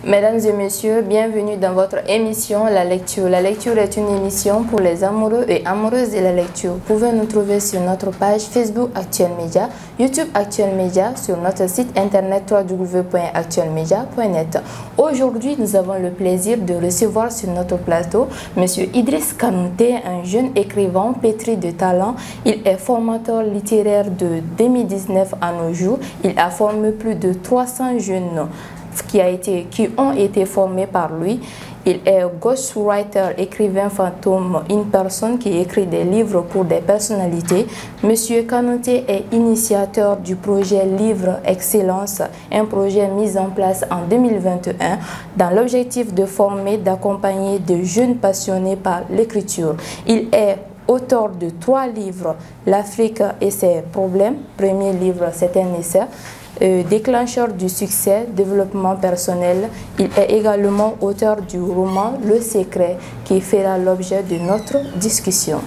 Mesdames et messieurs, bienvenue dans votre émission La Lecture. La Lecture est une émission pour les amoureux et amoureuses de la lecture. Vous pouvez nous trouver sur notre page Facebook Actuel Média, YouTube Actuel Média, sur notre site internet www.actuelmedia.net. Aujourd'hui, nous avons le plaisir de recevoir sur notre plateau M. Idriss Kanouté, un jeune écrivain pétri de talent. Il est formateur littéraire de 2019 à nos jours. Il a formé plus de 300 jeunes qui ont été formés par lui. Il est ghostwriter, écrivain fantôme, une personne qui écrit des livres pour des personnalités. Monsieur Kanouté est initiateur du projet Livre Excellence, un projet mis en place en 2021 dans l'objectif de former, d'accompagner de jeunes passionnés par l'écriture. Il est auteur de 3 livres, L'Afrique et ses problèmes. Premier livre, c'est un essai. Déclencheur du succès, développement personnel. Il est également auteur du roman Le Secret qui fera l'objet de notre discussion.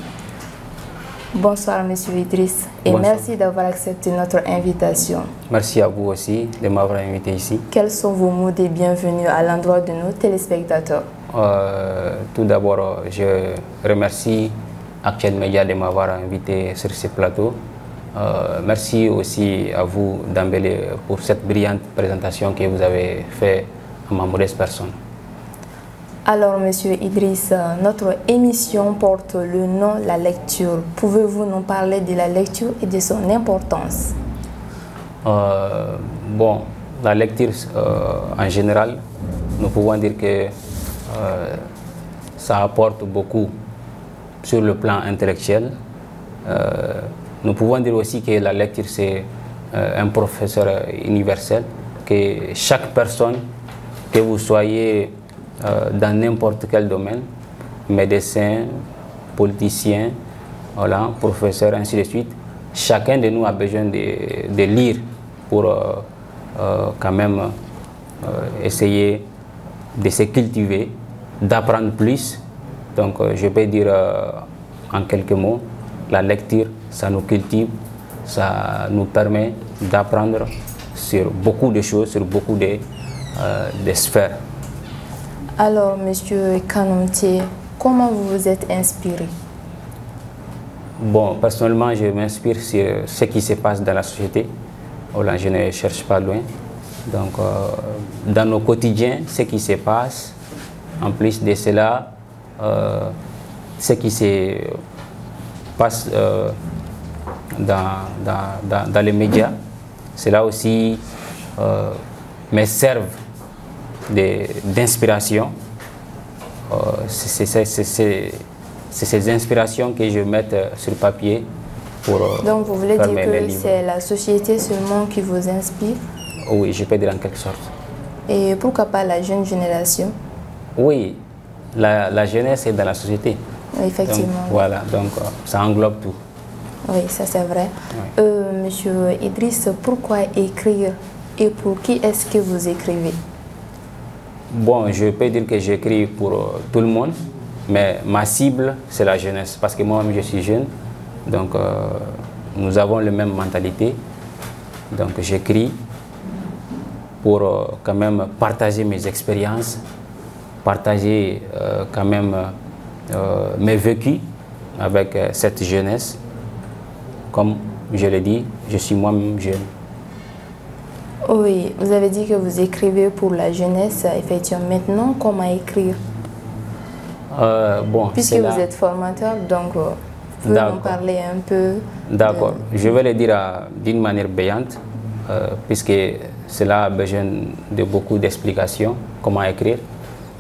Bonsoir Monsieur Idriss et bonsoir. Merci d'avoir accepté notre invitation. Merci à vous aussi de m'avoir invité ici. Quels sont vos mots de bienvenue à l'endroit de nos téléspectateurs? Tout d'abord, je remercie Actuel Média de m'avoir invité sur ce plateau. Merci aussi à vous d'emblée pour cette brillante présentation que vous avez faite à ma modeste personne. Alors, Monsieur Idriss, notre émission porte le nom La Lecture. Pouvez-vous nous parler de la lecture et de son importance? Bon, la lecture en général, nous pouvons dire que ça apporte beaucoup sur le plan intellectuel. Nous pouvons dire aussi que la lecture, c'est un professeur universel, que chaque personne, que vous soyez dans n'importe quel domaine, médecin, politicien, voilà, professeur, ainsi de suite, chacun de nous a besoin de lire pour quand même essayer de se cultiver, d'apprendre plus. Donc je peux dire en quelques mots, la lecture, ça nous cultive, ça nous permet d'apprendre sur beaucoup de choses, sur beaucoup de sphères. Alors, Monsieur Kanouté, comment vous vous êtes inspiré? Bon, personnellement, je m'inspire sur ce qui se passe dans la société. Voilà, je ne cherche pas loin. Donc, dans nos quotidiens, ce qui se passe, en plus de cela, ce qui se passe dans les médias, cela aussi me servent d'inspiration. C'est ces inspirations que je mets sur papier pour donc vous voulez dire que c'est la société seulement qui vous inspire? Oui, je peux dire en quelque sorte. Et pourquoi pas la jeune génération? Oui, la jeunesse est dans la société. Effectivement. Donc, voilà, donc ça englobe tout. Oui, ça c'est vrai. Oui. Monsieur Idriss, pourquoi écrire et pour qui est-ce que vous écrivez? Bon, je peux dire que j'écris pour tout le monde, mais ma cible, c'est la jeunesse, parce que moi-même je suis jeune, donc nous avons la même mentalité. Donc j'écris pour quand même partager mes expériences, partager quand même mes vécus avec cette jeunesse. Comme je l'ai dit, je suis moi-même jeune. Oui, vous avez dit que vous écrivez pour la jeunesse, effectivement. Maintenant, comment écrire? Bon, puisque vous êtes formateur, donc vous pouvez nous parler un peu. D'accord, je vais le dire d'une manière béante, puisque cela a besoin de beaucoup d'explications, comment écrire.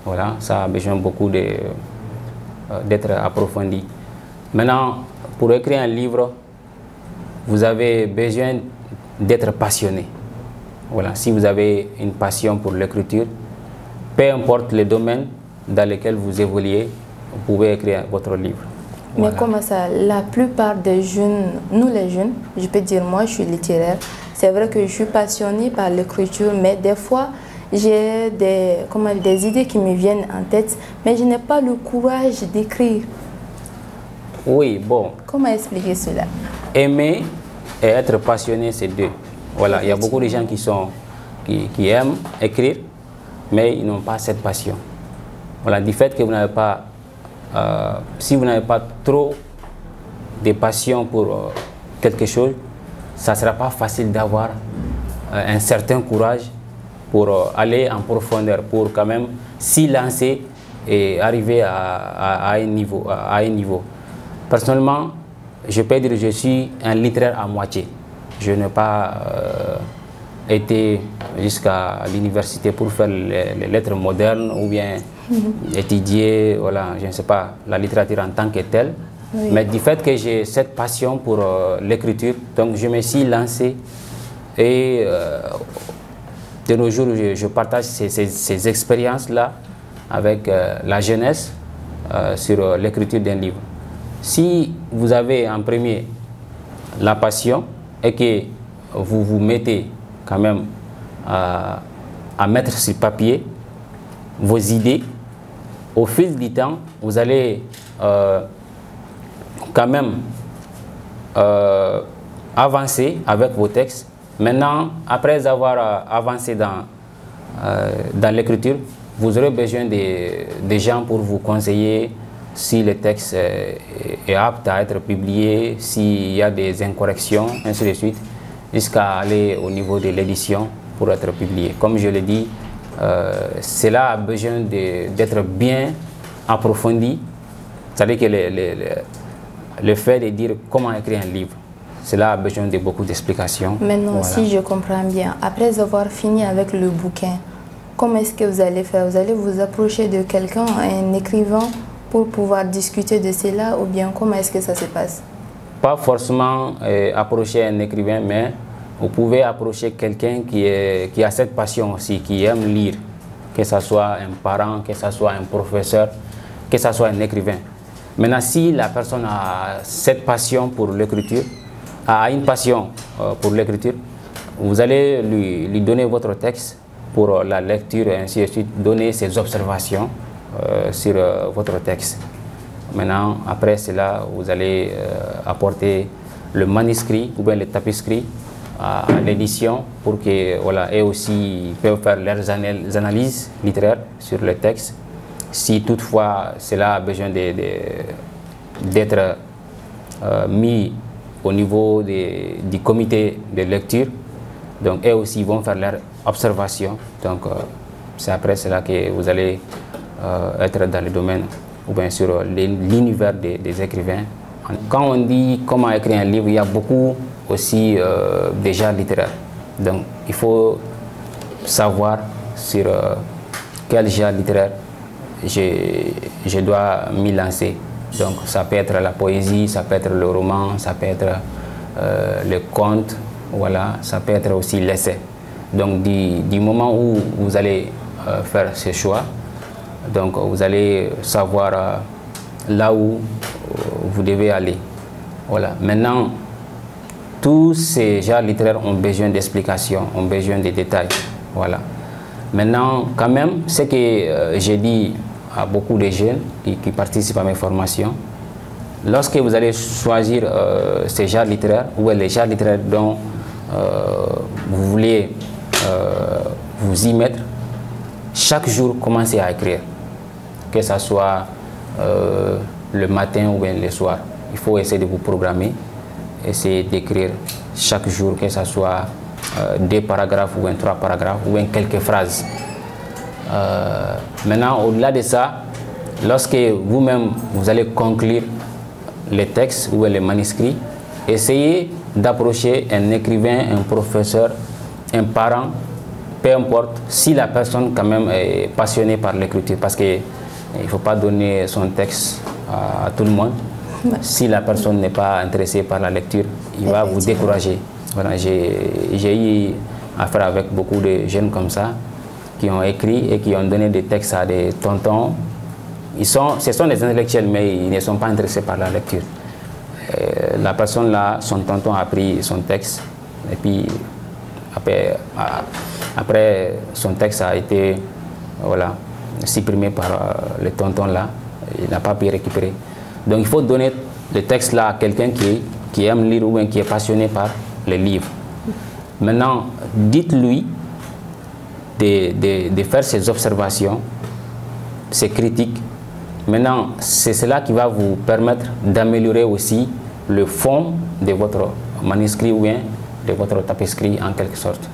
Voilà, ça a besoin beaucoup d'être approfondi. Maintenant, pour écrire un livre, vous avez besoin d'être passionné. Voilà, si vous avez une passion pour l'écriture, peu importe le domaine dans lequel vous évoluez, vous pouvez écrire votre livre. Mais voilà. Comment ça? La plupart des jeunes, nous les jeunes, je peux dire moi je suis littéraire, c'est vrai que je suis passionnée par l'écriture, mais des fois j'ai des idées qui me viennent en tête, mais je n'ai pas le courage d'écrire. Oui, bon. Comment expliquer cela? Aimer et être passionné, c'est deux. Voilà, il y a beaucoup de gens qui aiment écrire, mais ils n'ont pas cette passion. Voilà, du fait que vous n'avez pas, si vous n'avez pas trop de passion pour quelque chose, ça ne sera pas facile d'avoir un certain courage pour aller en profondeur, pour quand même s'y lancer et arriver à un niveau. Personnellement, je peux dire que je suis un littéraire à moitié. Je n'ai pas été jusqu'à l'université pour faire les lettres modernes ou bien étudier, voilà, je ne sais pas, la littérature en tant que telle. Oui. Mais du fait que j'ai cette passion pour l'écriture, donc je me suis lancé et de nos jours, je partage ces expériences-là avec la jeunesse sur l'écriture d'un livre. Si vous avez en premier la passion et que vous vous mettez quand même à mettre sur papier vos idées, au fil du temps, vous allez quand même avancer avec vos textes. Maintenant, après avoir avancé dans l'écriture, vous aurez besoin des gens pour vous conseiller si le texte est apte à être publié, s'il y a des incorrections, ainsi de suite, jusqu'à aller au niveau de l'édition pour être publié. Comme je l'ai dit, cela a besoin d'être bien approfondi. C'est-à-dire que le fait de dire comment écrire un livre, cela a besoin de beaucoup d'explications. Maintenant, voilà. Si je comprends bien, après avoir fini avec le bouquin, comment est-ce que vous allez faire? Vous allez vous approcher de quelqu'un, un écrivain, pour pouvoir discuter de cela, ou bien comment est-ce que ça se passe? Pas forcément approcher un écrivain, mais vous pouvez approcher quelqu'un qui a cette passion aussi, qui aime lire, que ce soit un parent, que ce soit un professeur, que ce soit un écrivain. Maintenant, si la personne a cette passion pour l'écriture, a une passion pour l'écriture, vous allez lui donner votre texte pour la lecture et ainsi de suite, donner ses observations sur votre texte. Maintenant, après cela, vous allez apporter le manuscrit ou bien le tapisserie à l'édition pour que, voilà, eux aussi peuvent faire leurs analyses littéraires sur le texte. Si toutefois cela a besoin d'être mis au niveau du comité de lecture, donc eux aussi vont faire leurs observations. Donc c'est après cela que vous allez être dans le domaine ou bien sur l'univers des écrivains. Quand on dit comment écrire un livre, il y a beaucoup aussi de genres littéraires. Donc il faut savoir sur quel genre littéraire je dois m'y lancer. Donc ça peut être la poésie, ça peut être le roman, ça peut être le conte, voilà, ça peut être aussi l'essai. Donc du moment où vous allez faire ce choix, donc vous allez savoir là où vous devez aller. Voilà. Maintenant, tous ces genres littéraires ont besoin d'explications, ont besoin de détails. Voilà. Maintenant, quand même, ce que j'ai dit à beaucoup de jeunes qui participent à mes formations, lorsque vous allez choisir ces genres littéraires ou les genres littéraires dont vous voulez vous y mettre, chaque jour, commencez à écrire. Que ce soit le matin ou bien le soir. Il faut essayer de vous programmer, essayer d'écrire chaque jour, que ce soit 2 paragraphes ou 3 paragraphes ou quelques phrases. Maintenant, au-delà de ça, lorsque vous-même vous allez conclure les textes ou les manuscrits, essayez d'approcher un écrivain, un professeur, un parent, peu importe, si la personne quand même est passionnée par l'écriture, parce qu'il ne faut pas donner son texte à tout le monde. Si la personne n'est pas intéressée par la lecture, il va vous décourager. Voilà, j'ai eu affaire avec beaucoup de jeunes comme ça, qui ont écrit et qui ont donné des textes à des tontons. Ce sont des intellectuels, mais ils ne sont pas intéressés par la lecture. La personne là, son tonton a pris son texte, et puis après son texte a été, voilà, supprimé par le tonton là, il n'a pas pu récupérer. Donc il faut donner le texte là à quelqu'un qui aime lire ou qui est passionné par les livres. Maintenant, dites-lui de faire ces observations, ces critiques. Maintenant, c'est cela qui va vous permettre d'améliorer aussi le fond de votre manuscrit ou bien de votre tapisserie en quelque sorte.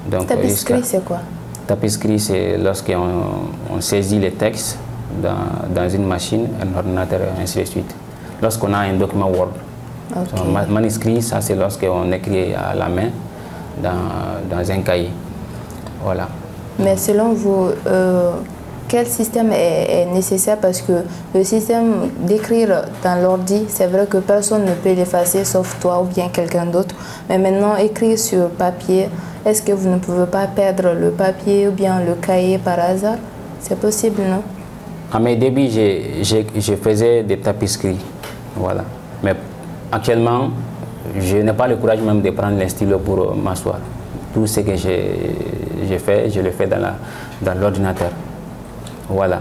Donc, tapisserie, c'est quoi? Tapisserie, c'est lorsqu'on saisit les textes dans une machine, un ordinateur, ainsi de suite. Lorsqu'on a un document Word. Okay. Manuscrit, ça c'est lorsqu'on écrit à la main dans un cahier. Voilà. Mais selon vous, quel système est nécessaire? Parce que le système d'écrire dans l'ordi, c'est vrai que personne ne peut l'effacer sauf toi ou bien quelqu'un d'autre. Mais maintenant, écrire sur papier, est-ce que vous ne pouvez pas perdre le papier ou bien le cahier par hasard? C'est possible, non? À mes débuts, je faisais des tapisseries. Voilà. Mais actuellement, je n'ai pas le courage même de prendre un stylo pour m'asseoir. Tout ce que je fais, je le fais dans l'ordinateur. Voilà.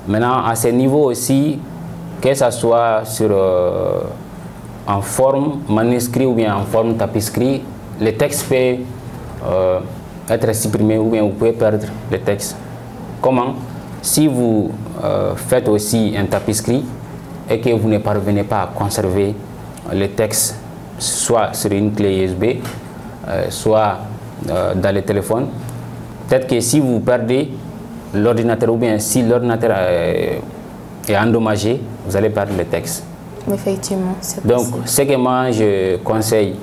Maintenant, à ce niveau aussi, que ce soit en forme manuscrit ou bien en forme tapisserie, le texte peut être supprimé ou bien vous pouvez perdre le texte. Comment? Si vous faites aussi un tapisserie et que vous ne parvenez pas à conserver le texte soit sur une clé USB, soit dans le téléphone, peut-être que si vous perdez l'ordinateur ou bien si l'ordinateur est endommagé, vous allez perdre le texte. Effectivement, c'est donc possible. Ce que moi je conseille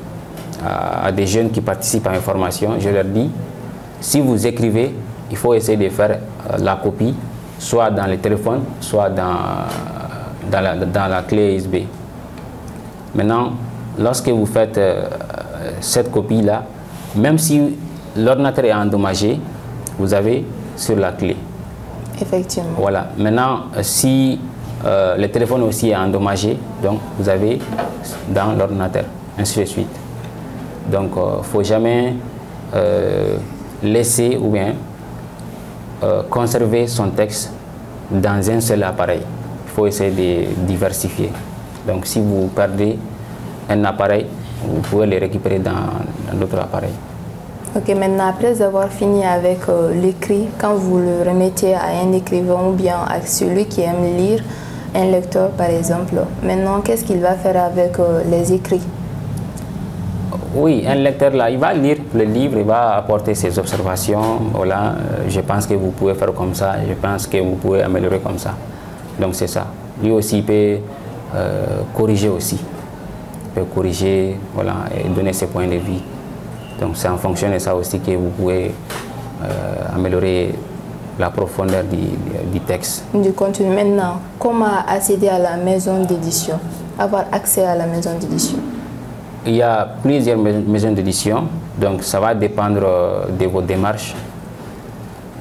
à des jeunes qui participent à une formation, je leur dis, si vous écrivez, il faut essayer de faire la copie, soit dans le téléphone, soit dans la clé USB. Maintenant, lorsque vous faites cette copie-là, même si l'ordinateur est endommagé, vous avez sur la clé. Effectivement. Voilà. Maintenant, si le téléphone aussi est endommagé, donc vous avez dans l'ordinateur, ainsi de suite. Donc, il ne faut jamais laisser ou bien conserver son texte dans un seul appareil. Il faut essayer de diversifier. Donc, si vous perdez un appareil, vous pouvez le récupérer dans d'autres appareils. Ok, maintenant, après avoir fini avec l'écrit, quand vous le remettez à un écrivain ou bien à celui qui aime lire, un lecteur par exemple, maintenant, qu'est-ce qu'il va faire avec les écrits? Oui, un lecteur là, il va lire le livre, il va apporter ses observations. Voilà, je pense que vous pouvez faire comme ça, je pense que vous pouvez améliorer comme ça. Donc c'est ça. Lui aussi il peut corriger aussi. Il peut corriger, voilà, et donner ses points de vue. Donc c'est en fonction de ça aussi que vous pouvez améliorer la profondeur du texte. Du contenu. Maintenant, comment accéder à la maison d'édition? Avoir accès à la maison d'édition? Il y a plusieurs maisons d'édition, donc ça va dépendre de vos démarches.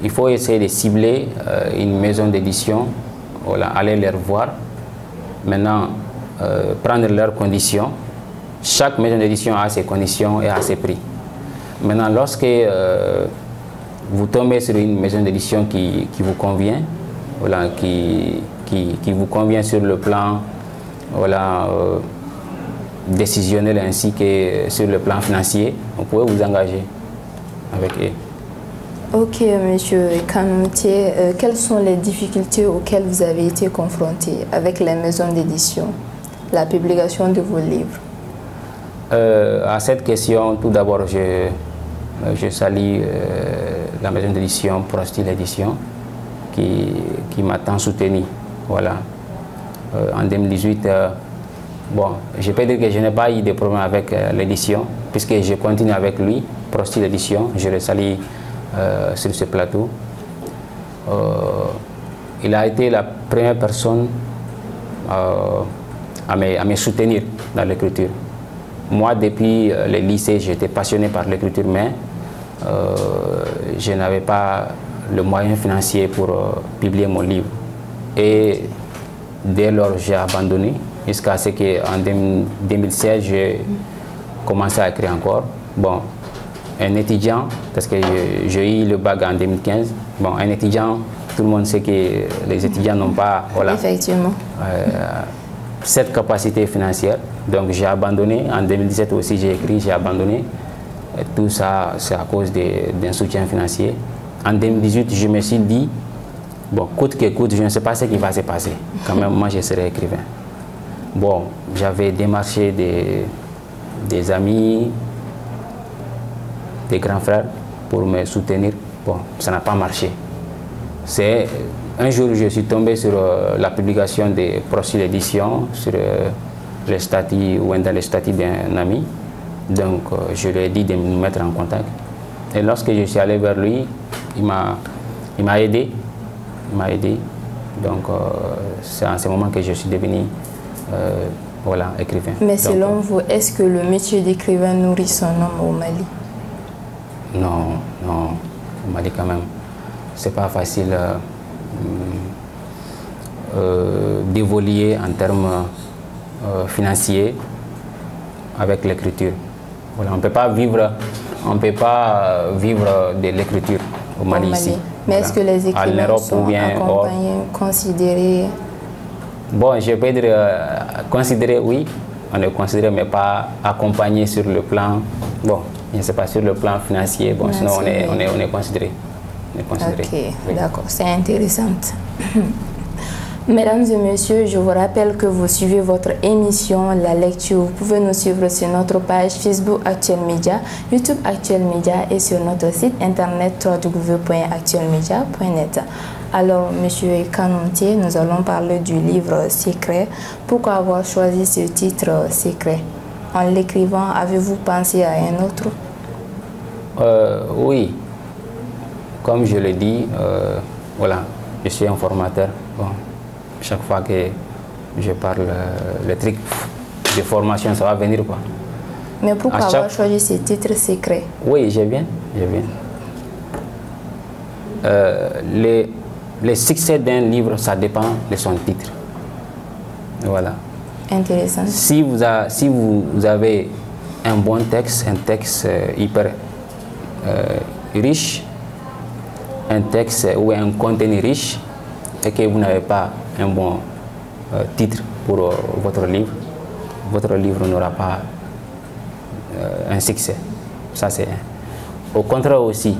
Il faut essayer de cibler une maison d'édition, voilà, aller les voir. Maintenant, prendre leurs conditions. Chaque maison d'édition a ses conditions et a ses prix. Maintenant, lorsque vous tombez sur une maison d'édition qui vous convient, voilà, qui vous convient sur le plan, voilà, décisionnel ainsi que sur le plan financier, vous pouvez vous engager avec eux. Ok, monsieur Kanouté, quelles sont les difficultés auxquelles vous avez été confronté avec les maisons d'édition, la publication de vos livres? À cette question, tout d'abord, je salue la maison d'édition Prostyle Édition qui m'a tant soutenu. Voilà. En 2018, bon, je peux dire que je n'ai pas eu de problème avec l'édition, puisque je continue avec lui, Prostyle Édition, je le salue sur ce plateau. Il a été la première personne à me soutenir dans l'écriture. Moi, depuis le lycée, j'étais passionné par l'écriture, mais je n'avais pas le moyen financier pour publier mon livre. Et dès lors, j'ai abandonné, jusqu'à ce qu'en 2016, j'ai commencé à écrire encore. Bon, un étudiant, parce que j'ai eu le bac en 2015, bon, un étudiant, tout le monde sait que les étudiants n'ont pas, voilà, effectivement, cette capacité financière. Donc j'ai abandonné. En 2017 aussi j'ai écrit, j'ai abandonné. Et tout ça c'est à cause d'un soutien financier. en 2018, je me suis dit, bon, coûte que coûte, je ne sais pas ce qui va se passer. Quand même, moi, je serai écrivain. Bon, j'avais démarché des amis, des grands frères pour me soutenir. Bon, ça n'a pas marché. C'est un jour, je suis tombé sur la publication des procès d'édition sur les statuts ou dans les statuts d'un ami. Donc, je lui ai dit de nous mettre en contact. Et lorsque je suis allé vers lui, il m'a aidé. Il m'a aidé. Donc, c'est en ce moment que je suis devenu voilà, écrivain. Mais selon vous, est-ce que le métier d'écrivain nourrit son homme au Mali? Non, non, au Mali quand même. C'est pas facile d'évoluer en termes financiers avec l'écriture. Voilà, on ne peut pas vivre de l'écriture au Mali, ici. Mais voilà. Est-ce que les écrivains sont accompagnés, considérés? Bon, je peux dire considéré, oui, on est considéré, mais pas accompagné sur le plan, bon, je ne sais pas, sur le plan financier, bon, sinon on est considéré. Ok, oui. D'accord, c'est intéressant. Mesdames et messieurs, je vous rappelle que vous suivez votre émission La Lecture. Vous pouvez nous suivre sur notre page Facebook Actuel Média, YouTube Actuel Média et sur notre site internet www.actuelmedia.net. Alors, Monsieur Kanouté, nous allons parler du livre Secret. Pourquoi avoir choisi ce titre Secret? En l'écrivant, avez-vous pensé à un autre? Oui. Comme je l'ai dit, voilà, je suis un formateur. Bon, chaque fois que je parle, le truc de formation, ça va venir quoi. Mais pourquoi avoir choisi ce titre Secret? Oui, je viens. Le succès d'un livre, ça dépend de son titre. Voilà. Intéressant. Si vous avez un bon texte, un texte hyper riche, un texte ou un contenu riche, et que vous n'avez pas un bon titre pour votre livre n'aura pas un succès. Ça, c'est un. Au contraire aussi,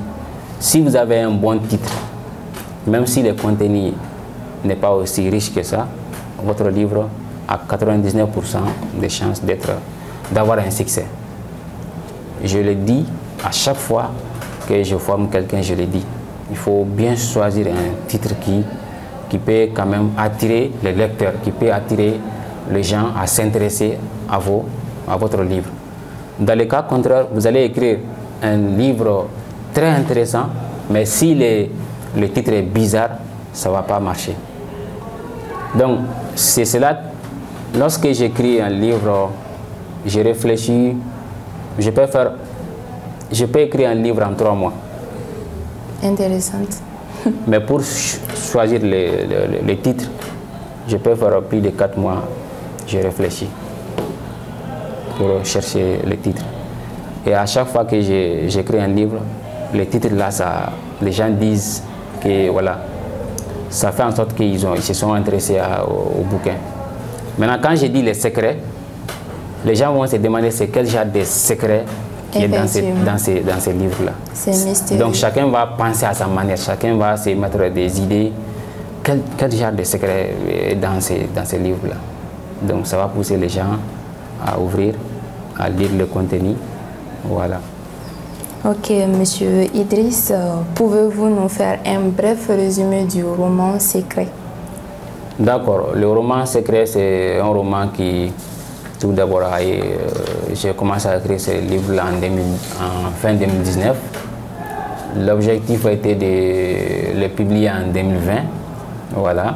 si vous avez un bon titre, même si le contenu n'est pas aussi riche que ça, votre livre a 99% de chances d'avoir un succès. Je le dis à chaque fois que je forme quelqu'un, je le dis. Il faut bien choisir un titre qui peut quand même attirer les lecteurs, qui peut attirer les gens à s'intéresser à votre livre. Dans le cas contraire, vous allez écrire un livre très intéressant, mais si le titre est bizarre, ça ne va pas marcher. Donc, c'est cela. Lorsque j'écris un livre, je réfléchis, je peux écrire un livre en 3 mois. Intéressant. Mais pour choisir les titres, je peux faire plus de 4 mois. Je réfléchis pour chercher les titres. Et à chaque fois que j'écris un livre, les titres là, les gens disent que voilà, ça fait en sorte qu'ils se sont intéressés au bouquin. Maintenant, quand je dis les secrets, les gens vont se demander c'est quel genre de secret qui est dans ces livres-là. C'est mystérieux. Donc chacun va penser à sa manière, chacun va se mettre des idées. Quel genre de secret est dans ces livres-là? Donc ça va pousser les gens à ouvrir, à lire le contenu. Voilà. Ok, Monsieur Idriss, pouvez-vous nous faire un bref résumé du roman Secret? D'accord. Le roman Secret, c'est un roman qui, tout d'abord, j'ai commencé à écrire ce livre-là en fin 2019. L'objectif a été de le publier en 2020. Voilà.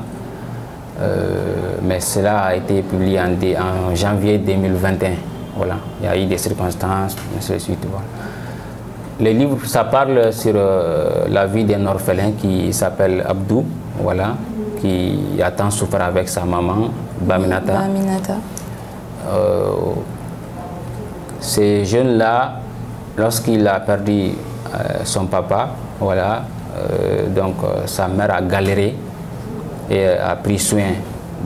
Mais cela a été publié en janvier 2021. Voilà. Il y a eu des circonstances, ainsi de suite. Voilà. Le livre, ça parle sur la vie d'un orphelin qui s'appelle Abdou, voilà, qui a tant souffert avec sa maman, Baminata. Ce jeune-là, lorsqu'il a perdu son papa, voilà, donc sa mère a galéré et a pris soin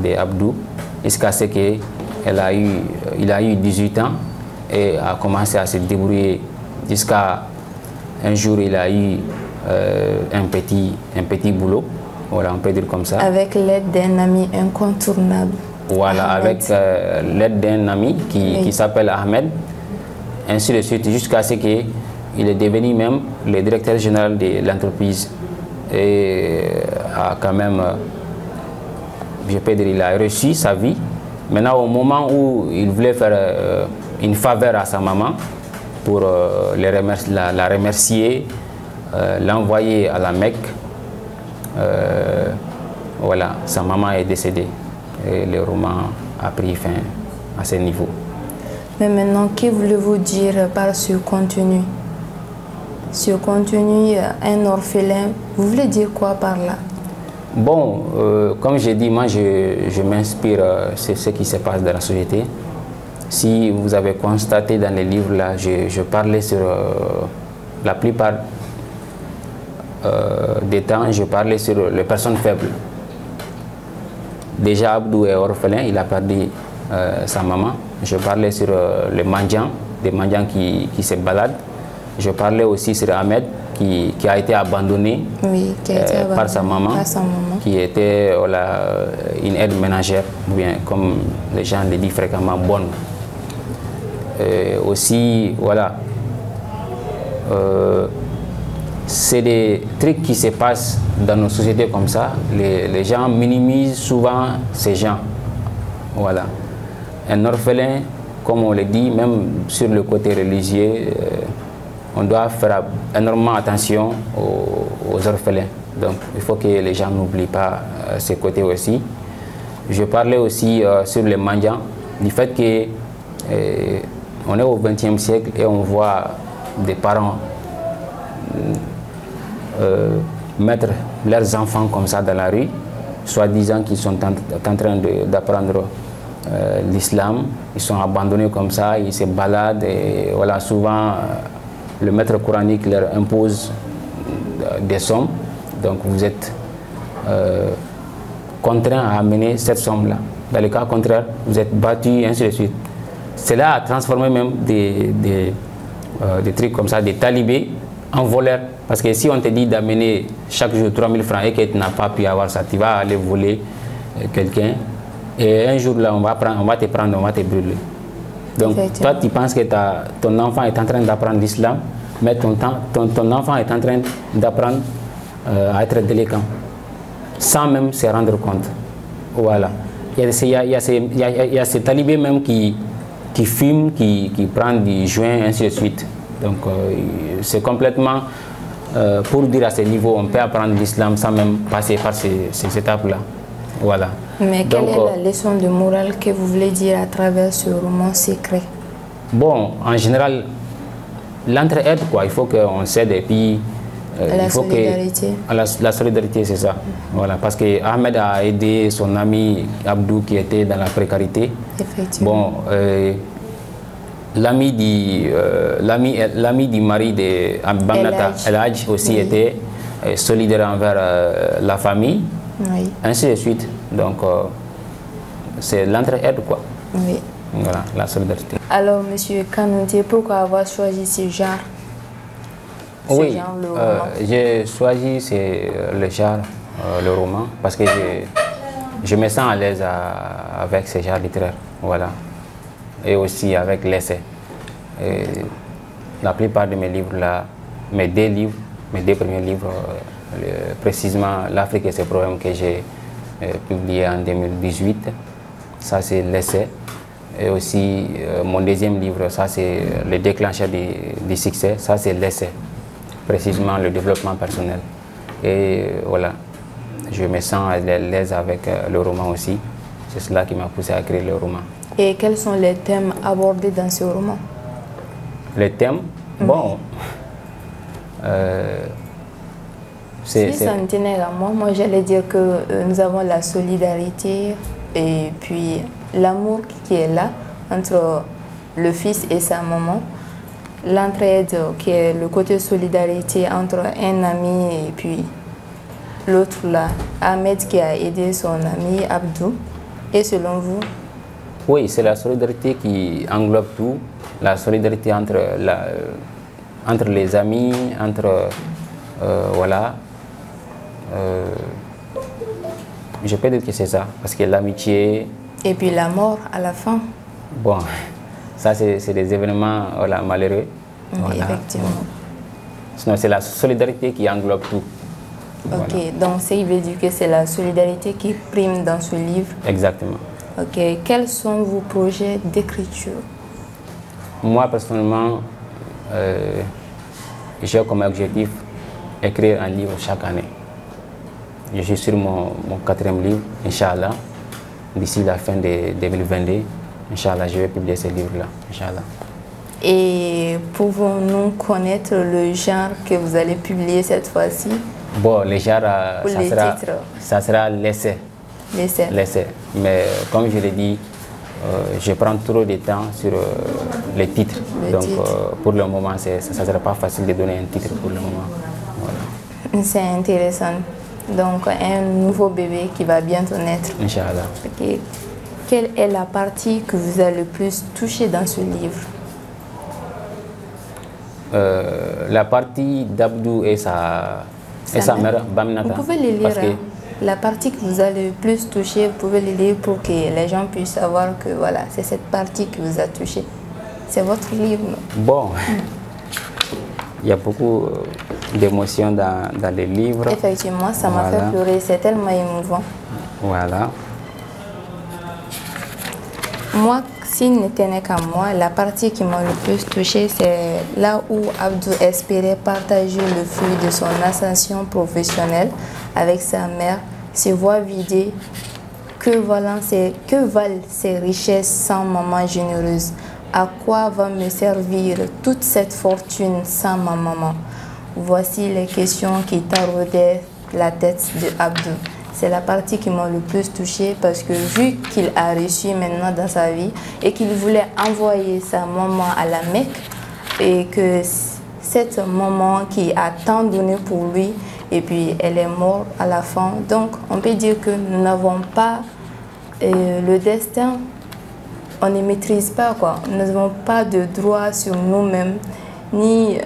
d'Abdou jusqu'à ce qu'il a eu 18 ans et a commencé à se débrouiller jusqu'à un jour il a eu un petit boulot, voilà, on peut dire comme ça. Avec l'aide d'un ami incontournable. Voilà, Ahmed. Avec l'aide d'un ami qui s'appelle Ahmed, ainsi de suite, jusqu'à ce qu'il est devenu même le directeur général de l'entreprise. Et a quand même, je peux dire, il a réussi sa vie. Maintenant, au moment où il voulait faire une faveur à sa maman pour la remercier, l'envoyer à la Mecque, voilà, sa maman est décédée et le roman a pris fin à ce niveau. Mais maintenant, que voulez-vous dire par ce contenu? Ce contenu, un orphelin, vous voulez dire quoi par là? Bon, comme j'ai dit, moi je m'inspire, c'est ce qui se passe dans la société. Si vous avez constaté dans les livres là, je parlais sur la plupart des temps, je parlais sur les personnes faibles. Déjà Abdou est orphelin, il a perdu sa maman. Je parlais sur les mendiants, des mendiants qui se baladent. Je parlais aussi sur Ahmed qui a été abandonné, oui, par sa maman, qui était voilà, une aide ménagère, bien, comme les gens le disent fréquemment, bonne. Aussi, voilà, c'est des trucs qui se passent dans nos sociétés comme ça. Les gens minimisent souvent ces gens. Voilà. Un orphelin, comme on le dit, même sur le côté religieux, on doit faire énormément attention aux orphelins. Donc, il faut que les gens n'oublient pas ces côtés aussi. Je parlais aussi sur les mendiants, du fait que on est au XXe siècle et on voit des parents mettre leurs enfants comme ça dans la rue, soi-disant qu'ils sont en train d'apprendre l'islam. Ils sont abandonnés comme ça, ils se baladent et voilà, souvent le maître coranique leur impose des sommes, donc vous êtes contraint à amener cette somme-là. Dans le cas contraire, vous êtes battu, ainsi de suite. Cela a transformé même des trucs comme ça, des talibés, en voleurs. Parce que si on te dit d'amener chaque jour 3000 francs et que tu n'as pas pu avoir ça, tu vas aller voler quelqu'un. Et un jour là, on va te prendre, on va te brûler. Donc toi, tu penses que ton enfant est en train d'apprendre l'islam, mais ton enfant est en train d'apprendre à être délinquant, sans même se rendre compte. Voilà. Il y a ces talibés même qui fument, qui prennent du joint, ainsi de suite. Donc c'est complètement, pour dire à ce niveau, on peut apprendre l'islam sans même passer par ces étapes-là. Voilà. Mais quelle est la leçon de morale que vous voulez dire à travers ce roman secret? Bon, en général, l'entraide, quoi. Il faut qu'on s'aide et puis... la solidarité. La solidarité, c'est ça. Voilà, parce que Ahmed a aidé son ami Abdou qui était dans la précarité. Effectivement. Bon, l'ami du mari de Bamnata, El Hadj, aussi était solidaire envers la famille. Oui. Ainsi de suite. Donc, c'est l'entraide, quoi. Oui. Voilà, la solidarité. Alors, Monsieur Kanouté, pourquoi avoir choisi ce genre? Oui, j'ai choisi le genre, le roman, parce que je me sens à l'aise avec ce genre littéraire. Voilà. Et aussi avec l'essai. La plupart de mes livres, là, mes deux premiers livres, précisément L'Afrique et ses problèmes que j'ai publié en 2018, ça c'est l'essai. Et aussi mon deuxième livre, ça c'est le déclencheur du succès, ça c'est l'essai, précisément le développement personnel. Et voilà, je me sens à l'aise avec le roman aussi. C'est cela qui m'a poussé à écrire le roman. Et quels sont les thèmes abordés dans ce roman? Les thèmes, bon... si ça me tenait à moi j'allais dire que nous avons la solidarité et puis l'amour qui est là entre le fils et sa maman, l'entraide qui est le côté solidarité entre un ami et puis l'autre là, Ahmed qui a aidé son ami Abdou. Et selon vous? Oui, c'est la solidarité qui englobe tout, la solidarité entre les amis, entre voilà. Je peux dire que c'est ça, parce que l'amitié... Et puis la mort à la fin. Bon, ça c'est des événements voilà, malheureux. Voilà. Effectivement. Sinon, c'est la solidarité qui englobe tout. Ok, Voilà. donc ça veut dire que c'est la solidarité qui prime dans ce livre. Exactement. Ok, quels sont vos projets d'écriture? Moi, personnellement, j'ai comme objectif écrire un livre chaque année. Je suis sur mon 4e livre, Inch'Allah. D'ici la fin de 2022, Inch'Allah, je vais publier ce livre-là, Inch'Allah. Et pouvons-nous connaître le genre que vous allez publier cette fois-ci? Bon, le genre, ça sera l'essai. L'essai. Mais comme je l'ai dit, je prends trop de temps sur les titres. Donc, pour le moment, ça ne sera pas facile de donner un titre pour le moment. Voilà. C'est intéressant. Donc, un nouveau bébé qui va bientôt naître. Inch'Allah. Okay. Quelle est la partie que vous avez le plus touchée dans ce livre? La partie d'Abdou et sa mère, Baminata. Vous pouvez les lire. La partie que vous avez le plus touchée, vous pouvez les lire pour que les gens puissent savoir que voilà, c'est cette partie qui vous a touché. C'est votre livre. Bon, il y a beaucoup d'émotions dans les livres. Effectivement, ça m'a fait pleurer, c'est tellement émouvant. Voilà. Moi, s'il n'était qu'à moi, la partie qui m'a le plus touchée, c'est là où Abdou espérait partager le fruit de son ascension professionnelle avec sa mère, se voit vider. Que valent ces richesses sans maman généreuse? À quoi va me servir toute cette fortune sans ma maman? Voici les questions qui taraudaient la tête de Abdou. C'est la partie qui m'a le plus touchée parce que vu qu'il a réussi maintenant dans sa vie et qu'il voulait envoyer sa maman à la Mecque et que cette maman qui a tant donné pour lui et puis elle est morte à la fin. Donc on peut dire que nous n'avons pas le destin, on ne maîtrise pas quoi. Nous n'avons pas de droit sur nous-mêmes ni...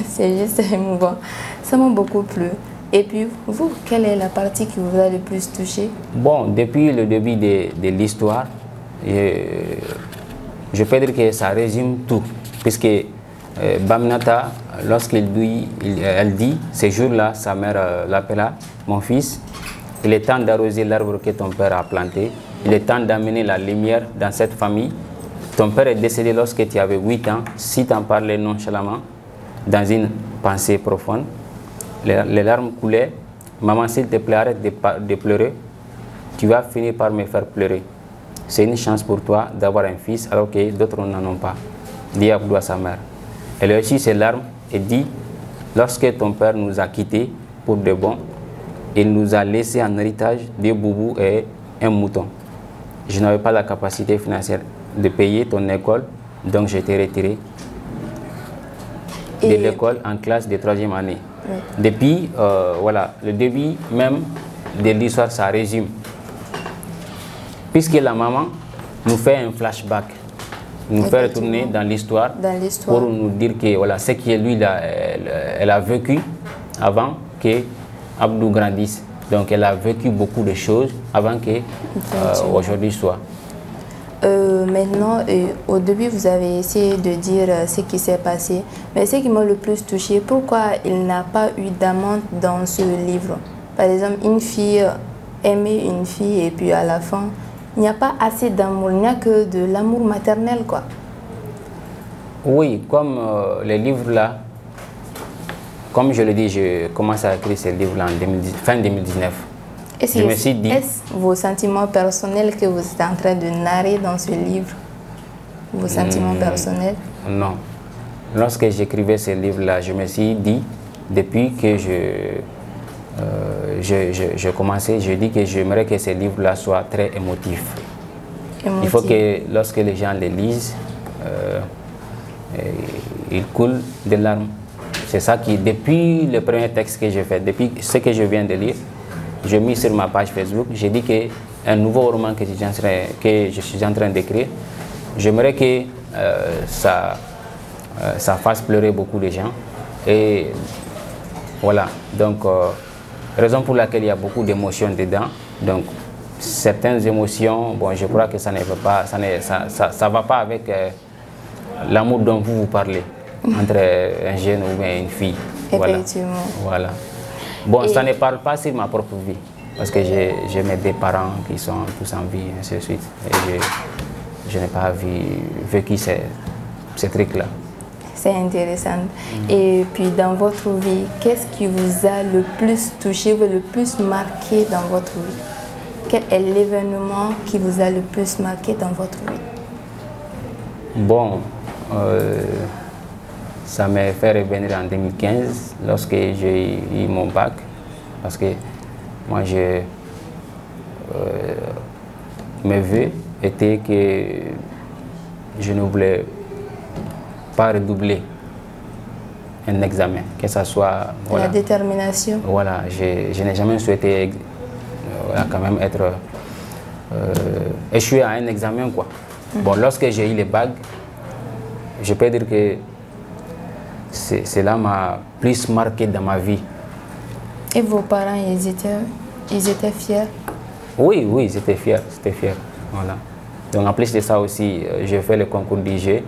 C'est juste émouvant. Ça m'a beaucoup plu. Et puis, vous, quelle est la partie qui vous a le plus touché? Bon, depuis le début de l'histoire, je peux dire que ça résume tout. Puisque Baminata, lorsqu'elle dit, ce jour-là, sa mère l'appela, mon fils, il est temps d'arroser l'arbre que ton père a planté. Il est temps d'amener la lumière dans cette famille. Ton père est décédé lorsque tu avais 8 ans. Si tu en parlais nonchalamment, dans une pensée profonde, les larmes coulaient. Maman, s'il te plaît, arrête de pleurer. Tu vas finir par me faire pleurer. C'est une chance pour toi d'avoir un fils alors que d'autres n'en ont pas. Dit Abdou à sa mère. Elle a reçu ses larmes et dit, lorsque ton père nous a quittés pour de bon, il nous a laissé en héritage des boubous et un mouton. Je n'avais pas la capacité financière de payer ton école, donc je t'ai retiré de l'école en classe de 3e année. Oui. Depuis, voilà, le début même de l'histoire, ça résume. Puisque la maman nous fait un flashback, nous fait retourner dans l'histoire pour nous dire que voilà, ce que lui, elle a vécu avant que Abdou grandisse. Donc elle a vécu beaucoup de choses avant qu'aujourd'hui soit. Maintenant, au début, vous avez essayé de dire ce qui s'est passé, mais ce qui m'a le plus touché, pourquoi il n'a pas eu d'amant dans ce livre? Par exemple, une fille aimer une fille et puis à la fin, il n'y a pas assez d'amour, il n'y a que de l'amour maternel, quoi. Oui, comme les livres là, comme je l'ai dit, je commence à écrire ces livres-là en fin 2019. Je me suis dit... Est-ce vos sentiments personnels que vous êtes en train de narrer dans ce livre? Vos sentiments personnels? Non. Lorsque j'écrivais ces livres-là, je me suis dit, depuis que je commençais, je dis que j'aimerais que ces livres-là soient très émotifs. Il faut que lorsque les gens les lisent, ils coulent des larmes. C'est ça qui, depuis le premier texte que j'ai fait, depuis ce que je viens de lire, j'ai mis sur ma page Facebook, j'ai dit qu'un nouveau roman que je suis en train d'écrire, j'aimerais que ça fasse pleurer beaucoup de gens. Et Voilà, donc raison pour laquelle il y a beaucoup d'émotions dedans. Donc certaines émotions, bon, je crois que ça ne va pas, ça va pas avec l'amour dont vous parlez entre un jeune ou bien une fille. Effectivement. Voilà. Bon, ça ne parle pas sur ma propre vie, parce que j'ai mes deux parents qui sont tous en vie, ainsi de suite. Et je n'ai pas vécu ces trucs-là. C'est intéressant. Et puis dans votre vie, qu'est-ce qui vous a le plus touché, le plus marqué dans votre vie? Quel est l'événement qui vous a le plus marqué dans votre vie? Bon, ça m'a fait revenir en 2015 lorsque j'ai eu mon bac, parce que moi mes vœux étaient que je ne voulais pas redoubler un examen, que ce soit... Voilà, la détermination. Voilà, je n'ai jamais souhaité quand même être échoué à un examen, quoi. Bon, lorsque j'ai eu les bagues, je peux dire que cela m'a plus marqué dans ma vie. Et vos parents, ils étaient fiers? Oui, oui, ils étaient fiers, voilà. Donc en plus de ça aussi, j'ai fait le concours d'IG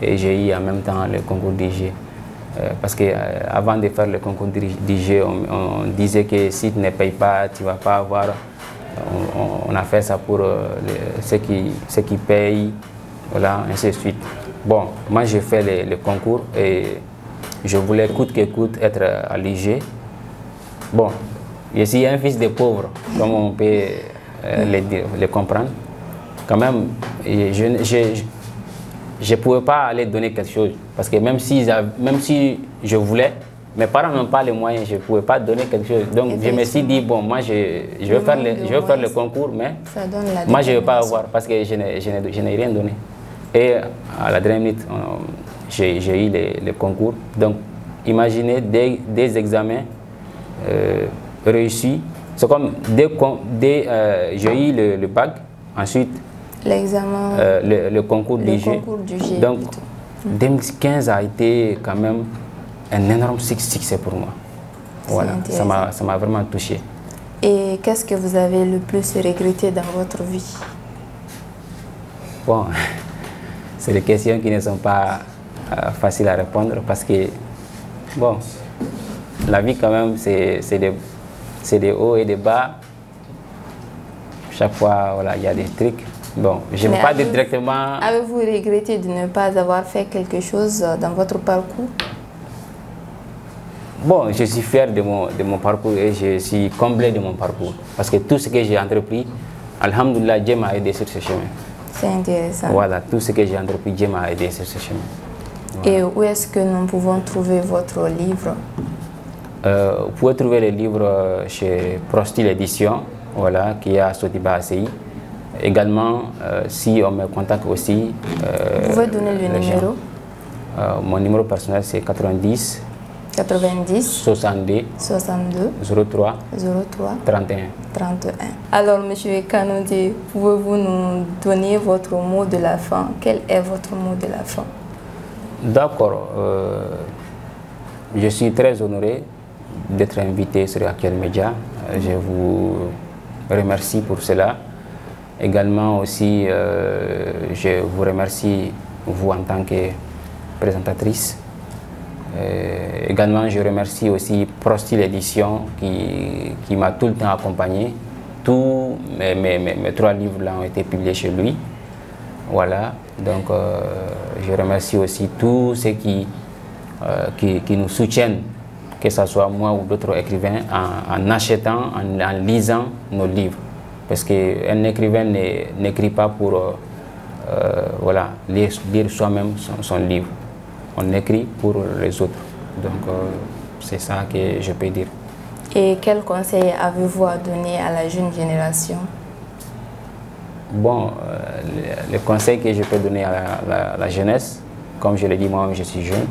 et j'ai eu en même temps le concours d'IG. Parce qu'avant de faire le concours d'IG, on disait que si tu ne payes pas, tu ne vas pas avoir... On a fait ça pour ceux qui payent, voilà, ainsi de suite. Bon, moi j'ai fait le concours et je voulais coûte que coûte être à l'IG. Bon, je suis un fils de pauvre, comme on peut le comprendre. Quand même, je ne pouvais pas aller donner quelque chose. Parce que même si je voulais, mes parents n'ont pas les moyens, je ne pouvais pas donner quelque chose. Donc je me suis dit, bon, moi je vais faire le concours, mais moi je ne vais pas avoir parce que je n'ai rien donné. Et à la dernière minute, j'ai eu le concours. Donc imaginez des examens réussis. C'est comme dès j'ai eu le bac, ensuite l'examen, le concours du G. Donc 2015 a été quand même un énorme succès pour moi. Voilà, ça m'a vraiment touché. Et qu'est-ce que vous avez le plus regretté dans votre vie? Bon, c'est des questions qui ne sont pas faciles à répondre parce que, bon, la vie quand même, c'est des hauts et des bas. Chaque fois, voilà, il y a des trucs. Bon, je ne veux pas dire directement... Avez-vous regretté de ne pas avoir fait quelque chose dans votre parcours? Bon, je suis fier de mon parcours et je suis comblé de mon parcours. Parce que tout ce que j'ai entrepris, alhamdoulilah, Dieu m'a aidé sur ce chemin. C'est intéressant. Voilà, tout ce que j'ai entrepris, Dieu m'a aidé sur ce chemin. Voilà. Et où est-ce que nous pouvons trouver votre livre? Vous pouvez trouver le livre chez Prostil Édition, voilà, qui est à Sotiba ACI. Également, si on me contacte aussi... vous pouvez donner le numéro? Mon numéro personnel, c'est 90 62 03 31. Alors, M. Kanouté, pouvez-vous nous donner votre mot de la fin? Quel est votre mot de la fin? D'accord. Je suis très honoré d'être invité sur Actuel Média. Je vous remercie pour cela. Également aussi, je vous remercie, vous en tant que présentatrice. Également, je remercie aussi Prostil Édition qui m'a tout le temps accompagné. Tous mes 3 livres là ont été publiés chez lui. Voilà, donc je remercie aussi tous ceux qui nous soutiennent, que ce soit moi ou d'autres écrivains, en achetant, en lisant nos livres. Parce qu'un écrivain n'écrit pas pour voilà, lire soi-même son livre. On écrit pour les autres. Donc, c'est ça que je peux dire. Et quel conseil avez-vous à donner à la jeune génération? Bon, le conseil que je peux donner à la jeunesse, comme je l'ai dit, moi-même, je suis jeune,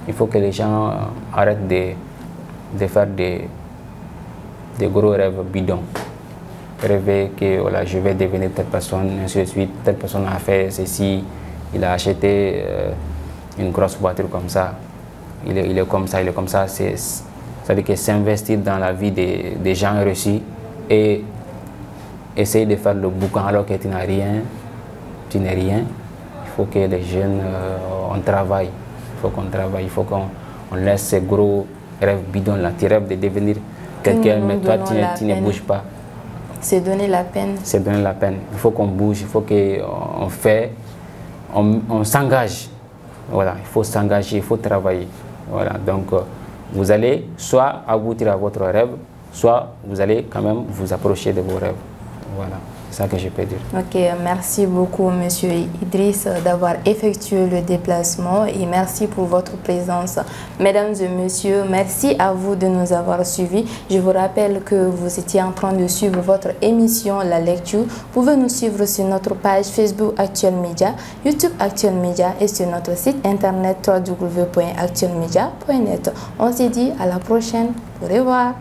il faut que les gens arrêtent de faire des gros rêves bidons. Rêver que voilà, je vais devenir telle personne, ainsi de suite, telle personne a fait ceci, il a acheté une grosse voiture comme ça, il est comme ça, il est comme ça. c'est-à-dire que s'investir dans la vie des gens reçus et essayer de faire le boucan alors que tu n'as rien, tu n'es rien. Il faut que les jeunes, on travaille. Il faut qu'on travaille, il faut qu'on laisse ces gros rêves bidons là. Tu rêves de devenir quelqu'un, mais toi tu ne bouges pas. C'est donner la peine. C'est donner la peine. Il faut qu'on bouge, il faut qu'on fait, on s'engage. Voilà, il faut s'engager, il faut travailler. Voilà, donc vous allez soit aboutir à votre rêve, soit vous allez quand même vous approcher de vos rêves. Voilà, c'est ça que je peux dire. Ok, merci beaucoup Monsieur Idriss d'avoir effectué le déplacement et merci pour votre présence. Mesdames et messieurs, merci à vous de nous avoir suivis. Je vous rappelle que vous étiez en train de suivre votre émission La Lecture. Vous pouvez nous suivre sur notre page Facebook Actuel Média, YouTube Actuel Média et sur notre site internet www.actuelmedia.net. On se dit à la prochaine. Au revoir.